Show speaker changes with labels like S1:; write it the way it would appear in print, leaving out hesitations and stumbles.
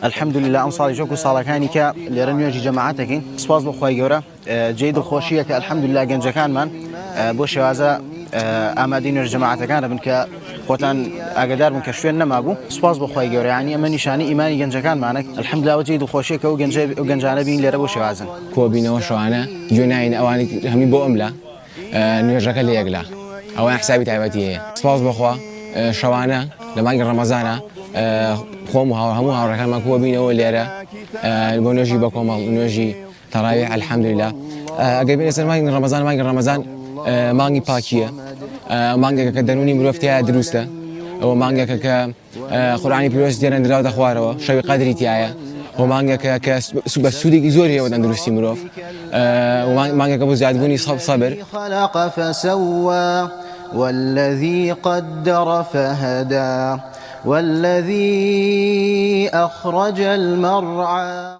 S1: الحمد لله ام صالح جوكو صالحاني كا لرنيوجي جماعتك سپاس بو خوای گەورە جيد الخوشيه الحمد لله گەنجەکان من بۆ شێوازە ئامادەی نوێژ جەماعەتەکان دەبن کە خۆتان ئاگادار بن کە شوێن نەمابوو سپاس بۆ خوای گەورە یعنی ئەمە نیشانەی ئیمانی گەنجەکانمانە الحمد لله جيد الخوشيه کە و گەنجانە بین لێرە بۆ شێوازن
S2: کۆبینەوە شەوانە گوێناین ئەوانی هەمی بۆ ئەملا نوێژەکە لە یەکلا ئەوان حسابی تایبەتی هەیە سپاس بەخوا شەوانە لە مانگی ڕەمەزانە خۆم هەموو هاوڕێکانمان کۆبینەوە لێرە بۆ نوێژی بە کۆمەڵ نوێژی تەراویح الحمد لله ئەگەر بینە سەر مانگی ڕەمەزان مانگی پاکیە مانگێکە کە دەرونی مرۆڤ تایە دروستە ئەوە مانگێکە کە قورئانی پیرۆست دێنە دراو دەخوارەوە شەوی قەدری تایە و مانگێکە کە بە سوودێکی زۆر هەیە بۆ تەندروستی مرۆڤ مانگێکە بۆ زیادبوونی سەبر
S3: خلق فسوى والذي قدر فهدى والذي أخرج المرعى